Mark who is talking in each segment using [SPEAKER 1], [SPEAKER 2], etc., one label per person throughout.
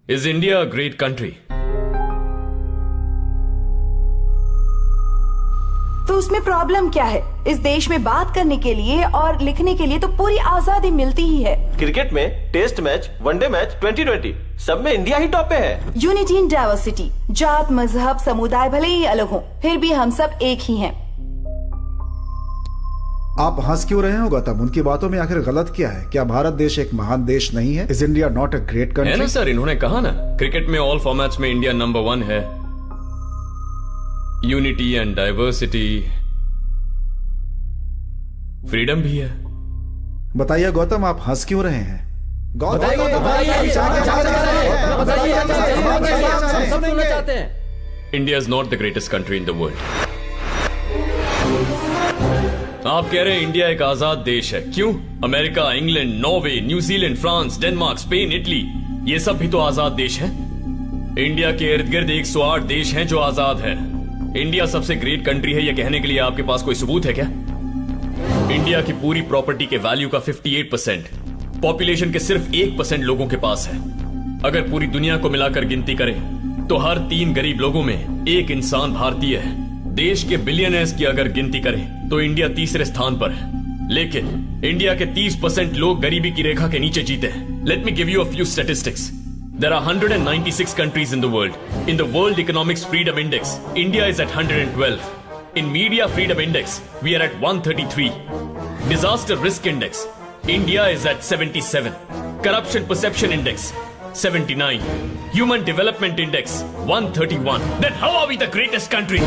[SPEAKER 1] Is India a great country?
[SPEAKER 2] तो उसमें problem क्या है? इस देश में बात करने के लिए और लिखने के लिए तो पूरी आजादी मिलती ही है।
[SPEAKER 3] क्रिकेट में टेस्ट मैच, वनडे मैच, 2020 सब में इंडिया ही टॉप पे है।
[SPEAKER 2] Unity in diversity. जात, मजहब, समुदाय भले ही अलग हो, फिर भी हम सब एक ही हैं।
[SPEAKER 4] आप हंस क्यों रहे हो गौतम? उनकी बातों में आखिर गलत क्या है? क्या भारत देश एक महान देश नहीं है? Is India not a great country?
[SPEAKER 1] है ना सर, इन्होंने कहा ना, क्रिकेट में ऑल फॉर्मेट्स में इंडिया नंबर 1 है। यूनिटी एंड डाइवर्सिटी, फ्रीडम भी है।
[SPEAKER 4] बताइए गौतम, आप हंस क्यों रहे हैं?
[SPEAKER 1] India is not the greatest country in the world. आप कह रहे हैं इंडिया एक आजाद देश है। क्यों? America, England, Norway, New Zealand, France, Denmark, Spain, Italy, ये सब भी तो आजाद देश हैं। इंडिया के इर्द गिर्द 108 देश हैं जो आजाद है। इंडिया सबसे ग्रेट कंट्री है, यह कहने के लिए आपके पास कोई सबूत है क्या? इंडिया की पूरी प्रॉपर्टी के वैल्यू का 58% पॉपुलेशन के सिर्फ 1% लोगों के पास है। अगर पूरी दुनिया को मिलाकर गिनती करें तो हर 3 गरीब लोगों में 1 इंसान भारतीय है। देश के बिलियनर्स की अगर गिनती करें तो इंडिया तीसरे स्थान पर है। लेकिन इंडिया के 30% लोग गरीबी की रेखा के नीचे जीते हैं। Let me give you a few statistics. There are 196 countries in the world. In the World Economics Freedom Index, India is at 112. In Media Freedom Index, we are at 133. Disaster Risk Index, India is at 77. Corruption Perception Index, 79. Human Development Index, 131. Then how are we the greatest country?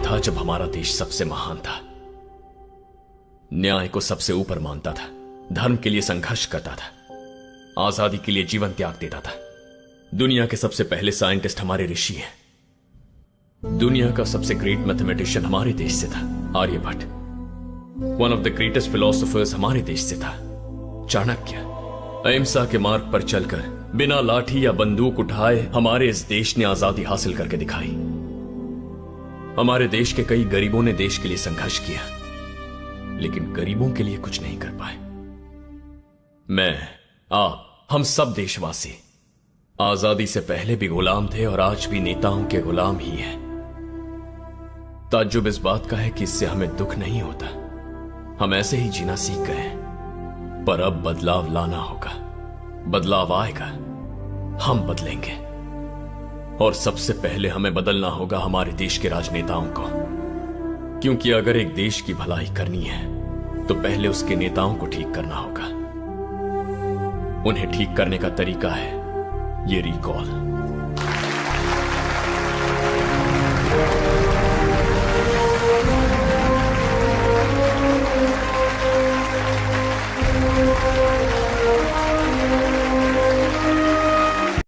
[SPEAKER 1] था जब हमारा देश सबसे महान था, न्याय को सबसे ऊपर मानता था, धर्म के लिए संघर्ष करता था, आजादी के लिए जीवन त्याग देता था। दुनिया के सबसे पहले साइंटिस्ट हमारे ऋषि हैं। दुनिया का सबसे ग्रेट मैथमेटिशियन हमारे देश से था, Aryabhatta. One of the greatest philosophers हमारे देश से था, चाणक्य। अहिंसा के मार्ग पर चलकर बिना लाठी या बंदूक उठाए हमारे इस देश ने आजादी हासिल करके दिखाई। हमारे देश के कई गरीबों ने देश के लिए संघर्ष किया, लेकिन गरीबों के लिए कुछ नहीं कर पाए। मैं, आप, हम सब देशवासी आजादी से पहले भी गुलाम थे और आज भी नेताओं के गुलाम ही हैं। ताज्जुब इस बात का है कि इससे हमें दुख नहीं होता। हम ऐसे ही जीना सीख गए हैं। पर अब बदलाव लाना होगा। बदलाव आएगा, हम बदलेंगे। और सबसे पहले हमें बदलना होगा हमारे देश के राजनेताओं को। क्योंकि अगर एक देश की भलाई करनी है तो पहले उसके नेताओं को ठीक करना होगा। उन्हें ठीक करने का तरीका है ये रिकॉल।